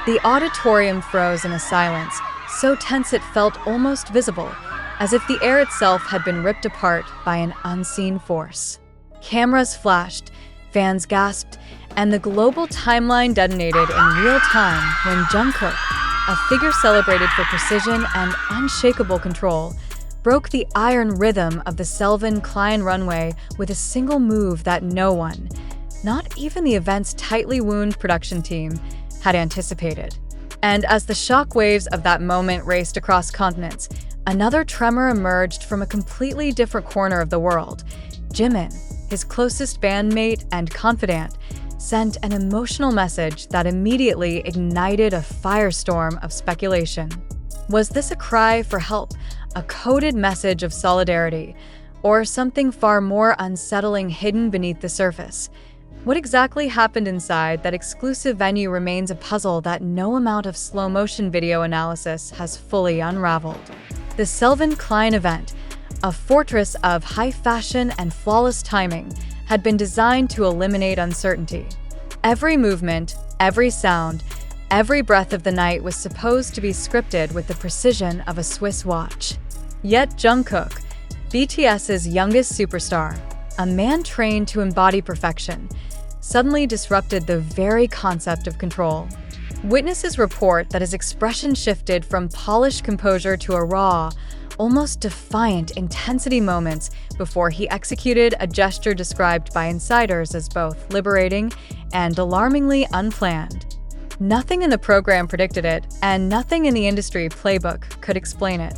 The auditorium froze in a silence, so tense it felt almost visible, as if the air itself had been ripped apart by an unseen force. Cameras flashed, fans gasped, and the global timeline detonated in real time when Jungkook, a figure celebrated for precision and unshakable control, broke the iron rhythm of the CELVIN CLIEN runway with a single move that no one, not even the event's tightly wound production team, had anticipated. And as the shockwaves of that moment raced across continents, another tremor emerged from a completely different corner of the world. Jimin, his closest bandmate and confidant, sent an emotional message that immediately ignited a firestorm of speculation. Was this a cry for help, a coded message of solidarity, or something far more unsettling hidden beneath the surface? What exactly happened inside that exclusive venue remains a puzzle that no amount of slow-motion video analysis has fully unraveled. The CELVIN CLIEN event, a fortress of high fashion and flawless timing, had been designed to eliminate uncertainty. Every movement, every sound, every breath of the night was supposed to be scripted with the precision of a Swiss watch. Yet Jungkook, BTS's youngest superstar, a man trained to embody perfection, suddenly disrupted the very concept of control. Witnesses report that his expression shifted from polished composure to a raw, almost defiant intensity moments before he executed a gesture described by insiders as both liberating and alarmingly unplanned. Nothing in the program predicted it, and nothing in the industry playbook could explain it.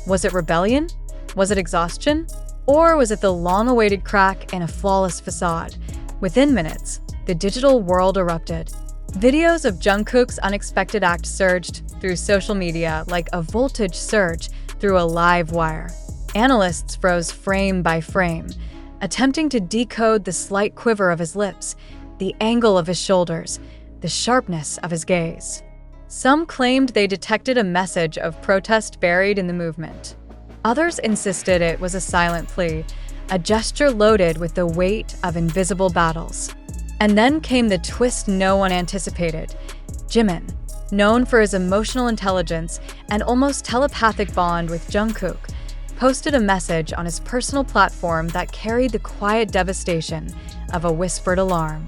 Was it rebellion? Was it exhaustion? Or was it the long-awaited crack in a flawless facade? Within minutes, the digital world erupted. Videos of Jungkook's unexpected act surged through social media like a voltage surge through a live wire. Analysts froze frame by frame, attempting to decode the slight quiver of his lips, the angle of his shoulders, the sharpness of his gaze. Some claimed they detected a message of protest buried in the movement. Others insisted it was a silent plea, a gesture loaded with the weight of invisible battles. And then came the twist no one anticipated. Jimin, known for his emotional intelligence and almost telepathic bond with Jungkook, posted a message on his personal platform that carried the quiet devastation of a whispered alarm.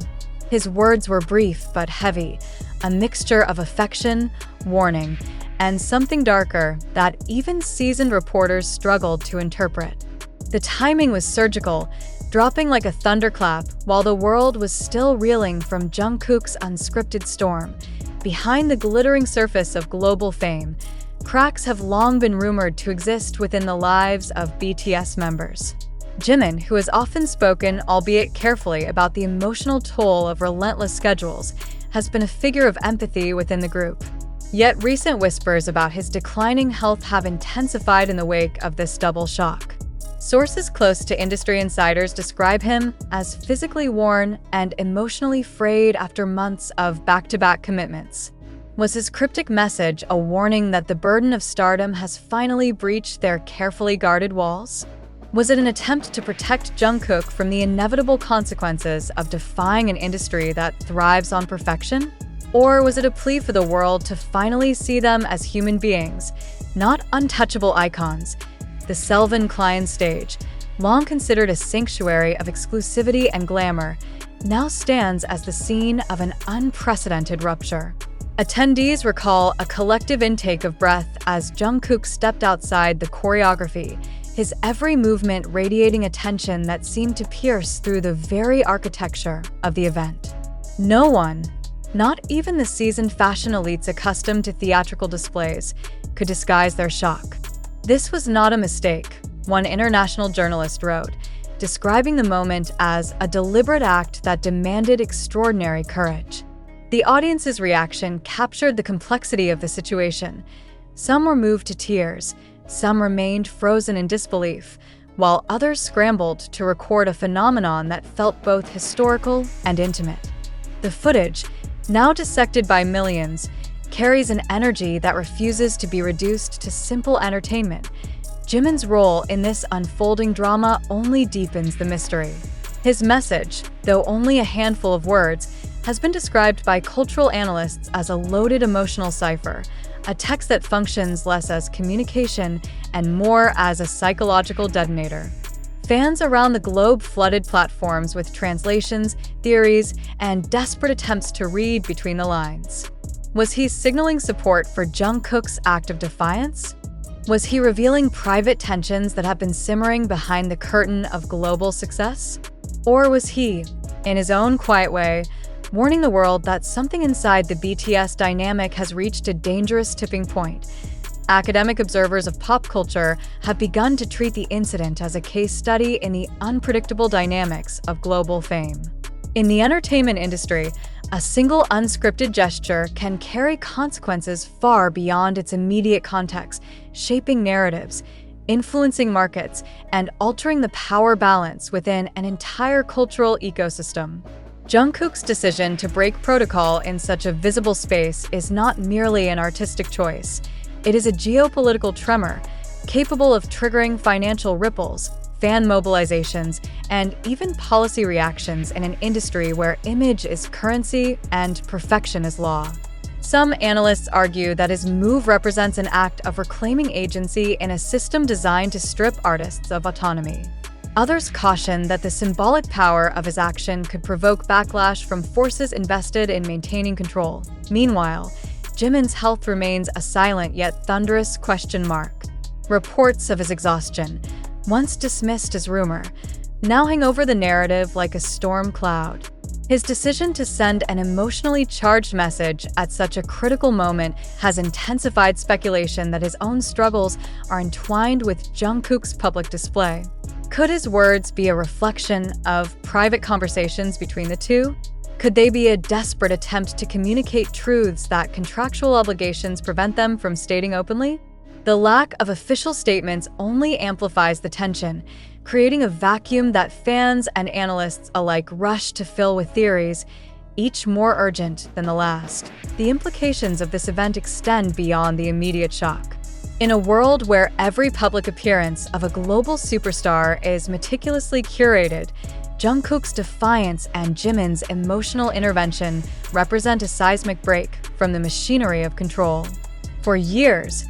His words were brief but heavy, a mixture of affection, warning, and something darker that even seasoned reporters struggled to interpret. The timing was surgical, dropping like a thunderclap while the world was still reeling from Jungkook's unscripted storm. Behind the glittering surface of global fame, cracks have long been rumored to exist within the lives of BTS members. Jimin, who has often spoken, albeit carefully, about the emotional toll of relentless schedules, has been a figure of empathy within the group. Yet recent whispers about his declining health have intensified in the wake of this double shock. Sources close to industry insiders describe him as physically worn and emotionally frayed after months of back-to-back commitments. Was his cryptic message a warning that the burden of stardom has finally breached their carefully guarded walls? Was it an attempt to protect Jungkook from the inevitable consequences of defying an industry that thrives on perfection? Or was it a plea for the world to finally see them as human beings, not untouchable icons? The CELVIN CLIEN stage, long considered a sanctuary of exclusivity and glamour, now stands as the scene of an unprecedented rupture. Attendees recall a collective intake of breath as Jungkook stepped outside the choreography, his every movement radiating a tension that seemed to pierce through the very architecture of the event. No one, not even the seasoned fashion elites accustomed to theatrical displays, could disguise their shock. This was not a mistake, one international journalist wrote, describing the moment as a deliberate act that demanded extraordinary courage. The audience's reaction captured the complexity of the situation. Some were moved to tears, some remained frozen in disbelief, while others scrambled to record a phenomenon that felt both historical and intimate. The footage, now dissected by millions, carries an energy that refuses to be reduced to simple entertainment. Jimin's role in this unfolding drama only deepens the mystery. His message, though only a handful of words, has been described by cultural analysts as a loaded emotional cipher, a text that functions less as communication and more as a psychological detonator. Fans around the globe flooded platforms with translations, theories, and desperate attempts to read between the lines. Was he signaling support for Jungkook's act of defiance? Was he revealing private tensions that have been simmering behind the curtain of global success? Or was he, in his own quiet way, warning the world that something inside the BTS dynamic has reached a dangerous tipping point? Academic observers of pop culture have begun to treat the incident as a case study in the unpredictable dynamics of global fame. In the entertainment industry, a single unscripted gesture can carry consequences far beyond its immediate context, shaping narratives, influencing markets, and altering the power balance within an entire cultural ecosystem. Jungkook's decision to break protocol in such a visible space is not merely an artistic choice. It is a geopolitical tremor, capable of triggering financial ripples, fan mobilizations, and even policy reactions in an industry where image is currency and perfection is law. Some analysts argue that his move represents an act of reclaiming agency in a system designed to strip artists of autonomy. Others caution that the symbolic power of his action could provoke backlash from forces invested in maintaining control. Meanwhile, Jimin's health remains a silent yet thunderous question mark. Reports of his exhaustion, once dismissed as rumor, now hang over the narrative like a storm cloud. His decision to send an emotionally charged message at such a critical moment has intensified speculation that his own struggles are entwined with Jungkook's public display. Could his words be a reflection of private conversations between the two? Could they be a desperate attempt to communicate truths that contractual obligations prevent them from stating openly? The lack of official statements only amplifies the tension, creating a vacuum that fans and analysts alike rush to fill with theories, each more urgent than the last. The implications of this event extend beyond the immediate shock. In a world where every public appearance of a global superstar is meticulously curated, Jungkook's defiance and Jimin's emotional intervention represent a seismic break from the machinery of control. For years,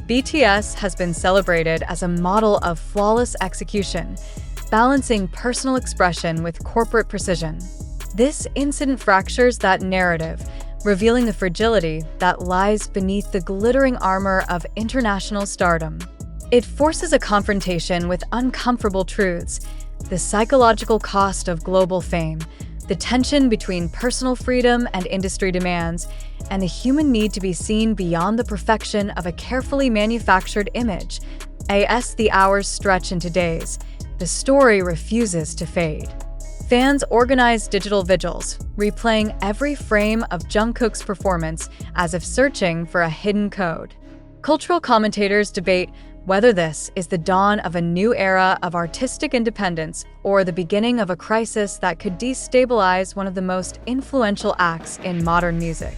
BTS has been celebrated as a model of flawless execution, balancing personal expression with corporate precision. This incident fractures that narrative, revealing the fragility that lies beneath the glittering armor of international stardom. It forces a confrontation with uncomfortable truths: the psychological cost of global fame, the tension between personal freedom and industry demands, and the human need to be seen beyond the perfection of a carefully manufactured image. As the hours stretch into days, the story refuses to fade. Fans organize digital vigils, replaying every frame of Jungkook's performance as if searching for a hidden code. Cultural commentators debate whether this is the dawn of a new era of artistic independence or the beginning of a crisis that could destabilize one of the most influential acts in modern music.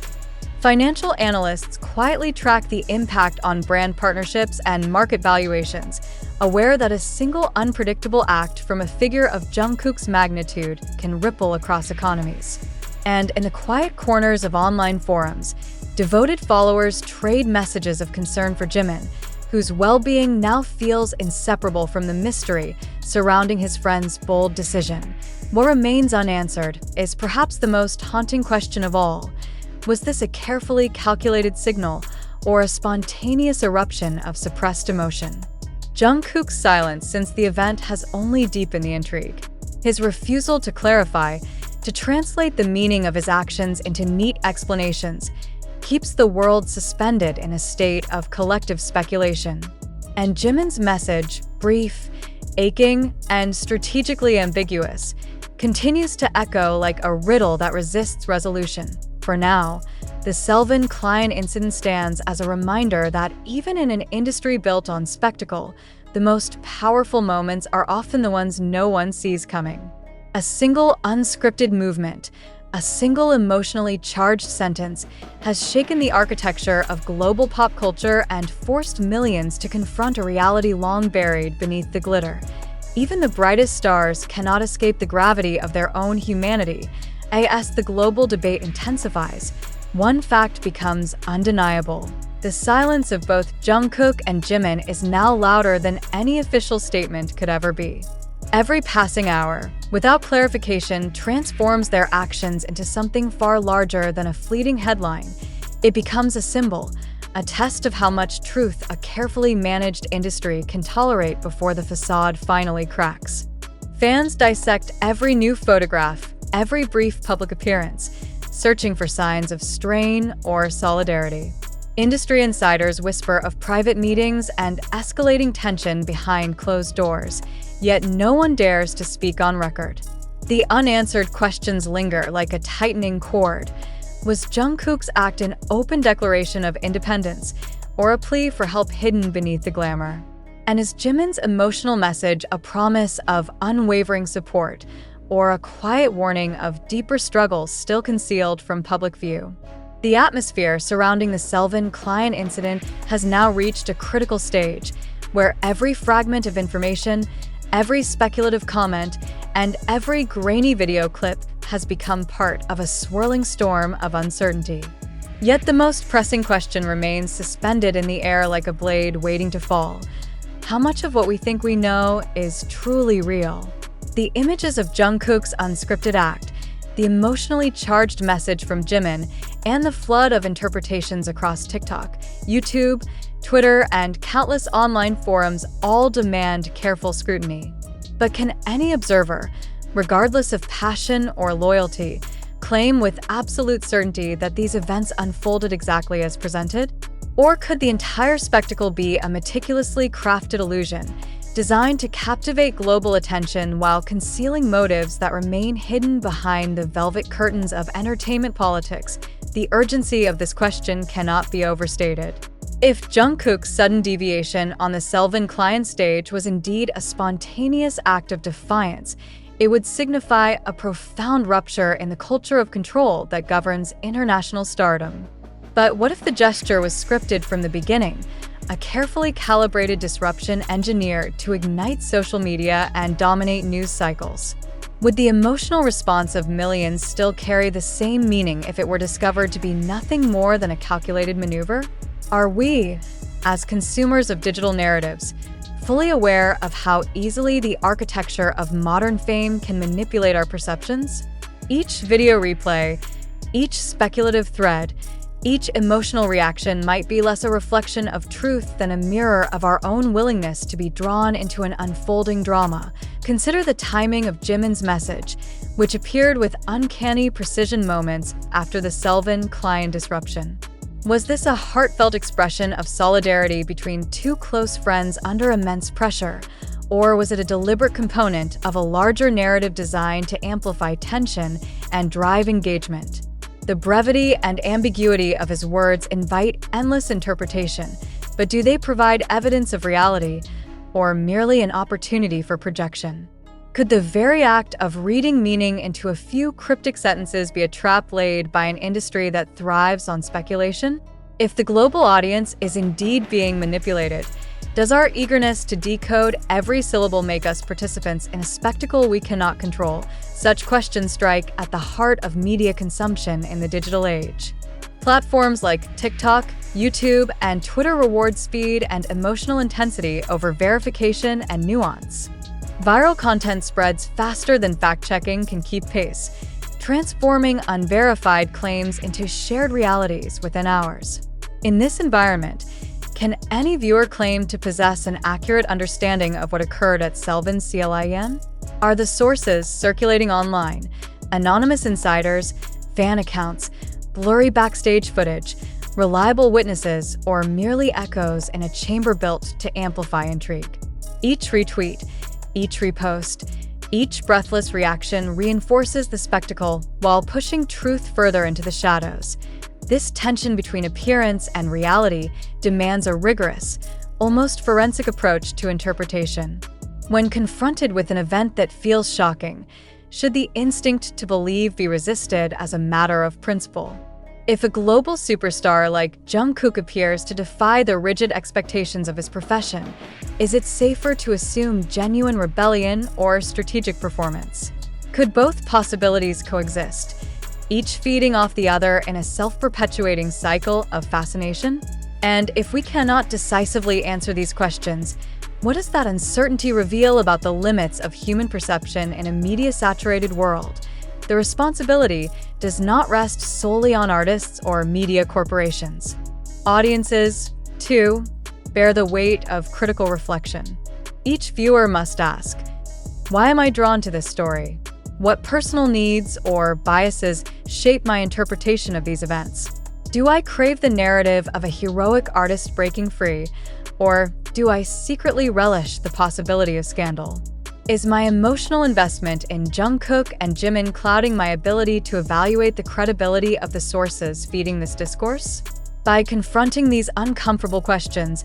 Financial analysts quietly track the impact on brand partnerships and market valuations, aware that a single unpredictable act from a figure of Jungkook's magnitude can ripple across economies. And in the quiet corners of online forums, devoted followers trade messages of concern for Jimin, whose well-being now feels inseparable from the mystery surrounding his friend's bold decision. What remains unanswered is perhaps the most haunting question of all. Was this a carefully calculated signal or a spontaneous eruption of suppressed emotion? Jungkook's silence since the event has only deepened the intrigue. His refusal to clarify, to translate the meaning of his actions into neat explanations, keeps the world suspended in a state of collective speculation. And Jimin's message, brief, aching, and strategically ambiguous, continues to echo like a riddle that resists resolution. For now, the CELVIN CLIEN incident stands as a reminder that even in an industry built on spectacle, the most powerful moments are often the ones no one sees coming. A single unscripted movement, a single emotionally charged sentence has shaken the architecture of global pop culture and forced millions to confront a reality long buried beneath the glitter. Even the brightest stars cannot escape the gravity of their own humanity, As the global debate intensifies, one fact becomes undeniable. The silence of both Jungkook and Jimin is now louder than any official statement could ever be. Every passing hour, without clarification, transforms their actions into something far larger than a fleeting headline. It becomes a symbol, a test of how much truth a carefully managed industry can tolerate before the facade finally cracks. Fans dissect every new photograph, every brief public appearance, searching for signs of strain or solidarity. Industry insiders whisper of private meetings and escalating tension behind closed doors, yet no one dares to speak on record. The unanswered questions linger like a tightening cord. Was Jungkook's act an open declaration of independence, or a plea for help hidden beneath the glamour? And is Jimin's emotional message a promise of unwavering support, or a quiet warning of deeper struggles still concealed from public view? The atmosphere surrounding the CELVIN CLIEN incident has now reached a critical stage, where every fragment of information, every speculative comment, and every grainy video clip has become part of a swirling storm of uncertainty. Yet the most pressing question remains suspended in the air like a blade waiting to fall. How much of what we think we know is truly real? The images of Jungkook's unscripted act, the emotionally charged message from Jimin, and the flood of interpretations across TikTok, YouTube, Twitter, and countless online forums all demand careful scrutiny. But can any observer, regardless of passion or loyalty, claim with absolute certainty that these events unfolded exactly as presented? Or could the entire spectacle be a meticulously crafted illusion, designed to captivate global attention while concealing motives that remain hidden behind the velvet curtains of entertainment politics? The urgency of this question cannot be overstated. If Jungkook's sudden deviation on the CELVIN CLIEN stage was indeed a spontaneous act of defiance, it would signify a profound rupture in the culture of control that governs international stardom. But what if the gesture was scripted from the beginning? A carefully calibrated disruption engineered to ignite social media and dominate news cycles? Would the emotional response of millions still carry the same meaning if it were discovered to be nothing more than a calculated maneuver? Are we, as consumers of digital narratives, fully aware of how easily the architecture of modern fame can manipulate our perceptions? Each video replay, each speculative thread, each emotional reaction might be less a reflection of truth than a mirror of our own willingness to be drawn into an unfolding drama. Consider the timing of Jimin's message, which appeared with uncanny precision moments after the CELVIN CLIEN disruption. Was this a heartfelt expression of solidarity between two close friends under immense pressure, or was it a deliberate component of a larger narrative designed to amplify tension and drive engagement? The brevity and ambiguity of his words invite endless interpretation, but do they provide evidence of reality, or merely an opportunity for projection? Could the very act of reading meaning into a few cryptic sentences be a trap laid by an industry that thrives on speculation? If the global audience is indeed being manipulated, does our eagerness to decode every syllable make us participants in a spectacle we cannot control? Such questions strike at the heart of media consumption in the digital age. Platforms like TikTok, YouTube, and Twitter reward speed and emotional intensity over verification and nuance. Viral content spreads faster than fact-checking can keep pace, transforming unverified claims into shared realities within hours. In this environment, can any viewer claim to possess an accurate understanding of what occurred at CELVIN CLIEN? Are the sources circulating online anonymous insiders, fan accounts, blurry backstage footage, reliable witnesses, or merely echoes in a chamber built to amplify intrigue? Each retweet, each repost, each breathless reaction reinforces the spectacle while pushing truth further into the shadows. This tension between appearance and reality demands a rigorous, almost forensic approach to interpretation. When confronted with an event that feels shocking, should the instinct to believe be resisted as a matter of principle? If a global superstar like Jungkook appears to defy the rigid expectations of his profession, is it safer to assume genuine rebellion or strategic performance? Could both possibilities coexist, each feeding off the other in a self-perpetuating cycle of fascination? And if we cannot decisively answer these questions, what does that uncertainty reveal about the limits of human perception in a media-saturated world? The responsibility does not rest solely on artists or media corporations. Audiences, too, bear the weight of critical reflection. Each viewer must ask, why am I drawn to this story? What personal needs or biases shape my interpretation of these events? Do I crave the narrative of a heroic artist breaking free, or do I secretly relish the possibility of scandal? Is my emotional investment in Jungkook and Jimin clouding my ability to evaluate the credibility of the sources feeding this discourse? By confronting these uncomfortable questions,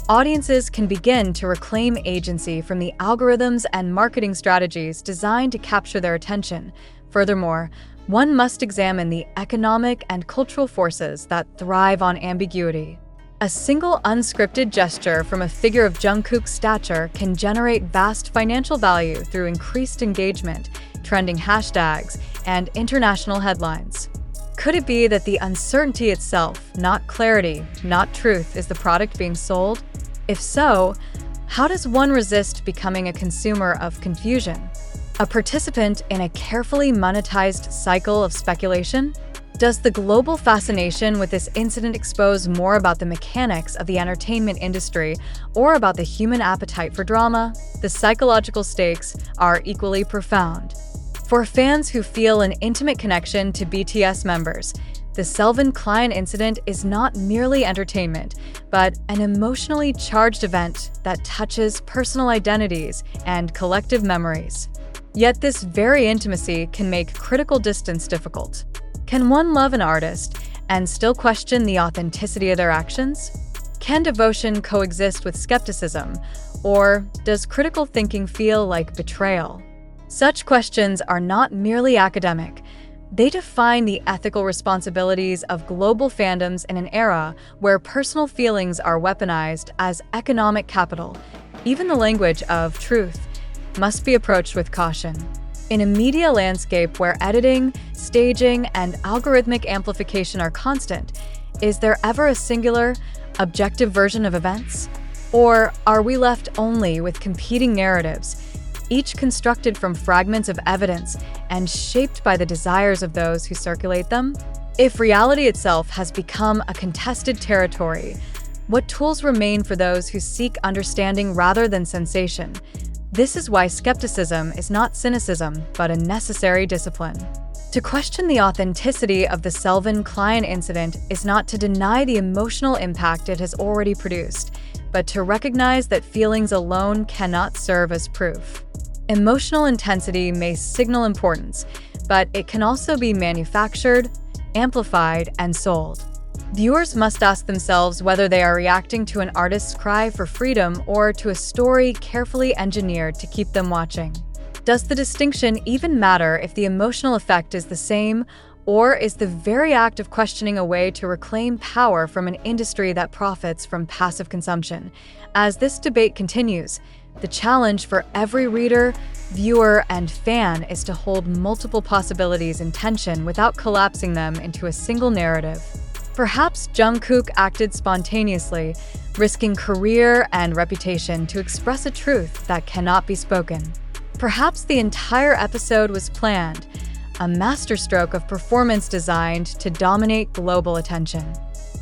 audiences can begin to reclaim agency from the algorithms and marketing strategies designed to capture their attention. Furthermore, one must examine the economic and cultural forces that thrive on ambiguity. A single unscripted gesture from a figure of Jungkook's stature can generate vast financial value through increased engagement, trending hashtags, and international headlines. Could it be that the uncertainty itself, not clarity, not truth, is the product being sold? If so, how does one resist becoming a consumer of confusion? A participant in a carefully monetized cycle of speculation? Does the global fascination with this incident expose more about the mechanics of the entertainment industry or about the human appetite for drama? The psychological stakes are equally profound. For fans who feel an intimate connection to BTS members, the CELVIN CLIEN incident is not merely entertainment, but an emotionally charged event that touches personal identities and collective memories. Yet this very intimacy can make critical distance difficult. Can one love an artist and still question the authenticity of their actions? Can devotion coexist with skepticism, or does critical thinking feel like betrayal? Such questions are not merely academic. They define the ethical responsibilities of global fandoms in an era where personal feelings are weaponized as economic capital. Even the language of truth must be approached with caution. In a media landscape where editing, staging, and algorithmic amplification are constant, is there ever a singular, objective version of events? Or are we left only with competing narratives, each constructed from fragments of evidence and shaped by the desires of those who circulate them? If reality itself has become a contested territory, what tools remain for those who seek understanding rather than sensation? This is why skepticism is not cynicism, but a necessary discipline. To question the authenticity of the CELVIN CLIEN incident is not to deny the emotional impact it has already produced, but to recognize that feelings alone cannot serve as proof. Emotional intensity may signal importance, but it can also be manufactured, amplified, and sold. Viewers must ask themselves whether they are reacting to an artist's cry for freedom or to a story carefully engineered to keep them watching. Does the distinction even matter if the emotional effect is the same, or is the very act of questioning a way to reclaim power from an industry that profits from passive consumption? As this debate continues, the challenge for every reader, viewer, and fan is to hold multiple possibilities in tension without collapsing them into a single narrative. Perhaps Jungkook acted spontaneously, risking career and reputation to express a truth that cannot be spoken. Perhaps the entire episode was planned, a masterstroke of performance designed to dominate global attention.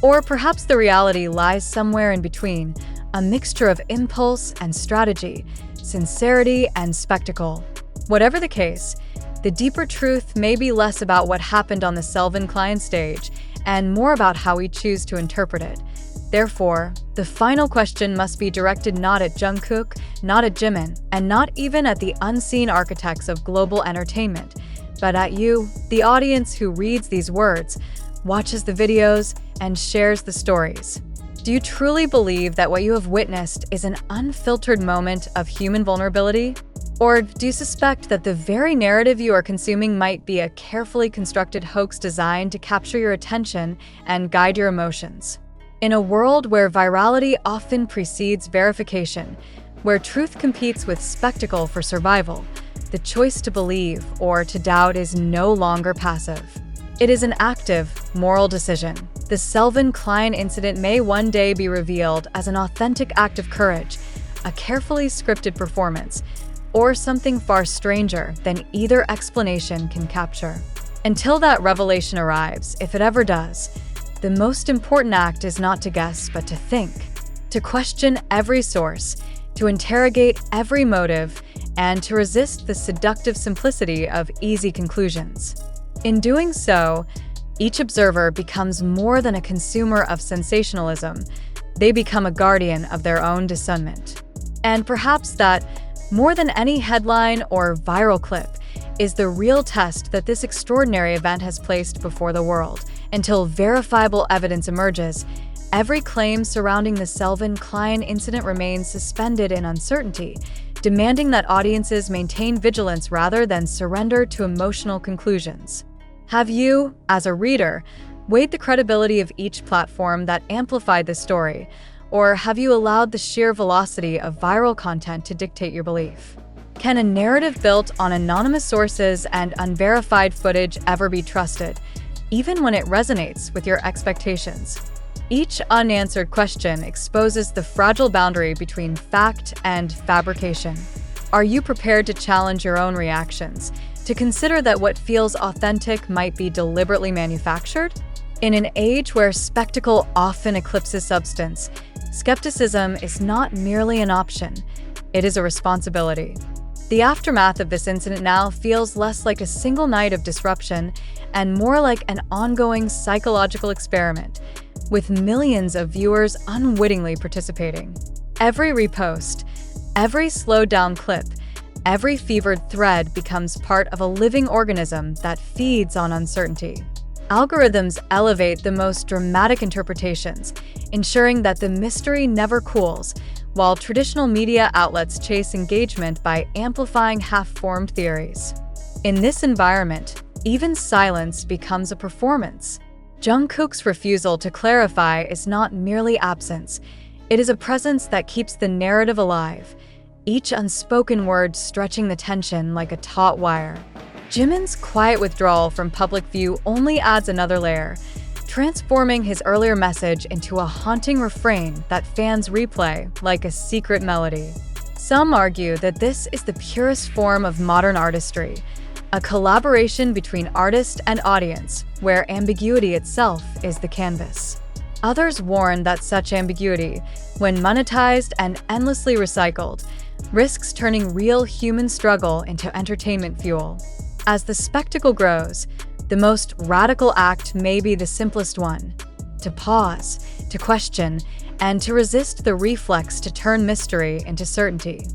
Or perhaps the reality lies somewhere in between, a mixture of impulse and strategy, sincerity and spectacle. Whatever the case, the deeper truth may be less about what happened on the CELVIN CLIEN stage and more about how we choose to interpret it. Therefore, the final question must be directed not at Jungkook, not at Jimin, and not even at the unseen architects of global entertainment, but at you, the audience who reads these words, watches the videos, and shares the stories. Do you truly believe that what you have witnessed is an unfiltered moment of human vulnerability? Or do you suspect that the very narrative you are consuming might be a carefully constructed hoax designed to capture your attention and guide your emotions? In a world where virality often precedes verification, where truth competes with spectacle for survival, the choice to believe or to doubt is no longer passive. It is an active, moral decision. The CELVIN CLIEN incident may one day be revealed as an authentic act of courage, a carefully scripted performance, or something far stranger than either explanation can capture. Until that revelation arrives, if it ever does, the most important act is not to guess but to think, to question every source, to interrogate every motive, and to resist the seductive simplicity of easy conclusions. In doing so, each observer becomes more than a consumer of sensationalism. They become a guardian of their own discernment. And perhaps that, more than any headline or viral clip, is the real test that this extraordinary event has placed before the world. Until verifiable evidence emerges, every claim surrounding the CELVIN CLIEN incident remains suspended in uncertainty, demanding that audiences maintain vigilance rather than surrender to emotional conclusions. Have you, as a reader, weighed the credibility of each platform that amplified the story, or have you allowed the sheer velocity of viral content to dictate your belief? Can a narrative built on anonymous sources and unverified footage ever be trusted, even when it resonates with your expectations? Each unanswered question exposes the fragile boundary between fact and fabrication. Are you prepared to challenge your own reactions, to consider that what feels authentic might be deliberately manufactured? In an age where spectacle often eclipses substance, skepticism is not merely an option, it is a responsibility. The aftermath of this incident now feels less like a single night of disruption and more like an ongoing psychological experiment, with millions of viewers unwittingly participating. Every repost, every slowed-down clip, every fevered thread becomes part of a living organism that feeds on uncertainty. Algorithms elevate the most dramatic interpretations, ensuring that the mystery never cools, while traditional media outlets chase engagement by amplifying half-formed theories. In this environment, even silence becomes a performance. Jungkook's refusal to clarify is not merely absence, it is a presence that keeps the narrative alive, each unspoken word stretching the tension like a taut wire. Jimin's quiet withdrawal from public view only adds another layer, transforming his earlier message into a haunting refrain that fans replay like a secret melody. Some argue that this is the purest form of modern artistry, a collaboration between artist and audience, where ambiguity itself is the canvas. Others warn that such ambiguity, when monetized and endlessly recycled, risks turning real human struggle into entertainment fuel. As the spectacle grows, the most radical act may be the simplest one: to pause, to question, and to resist the reflex to turn mystery into certainty.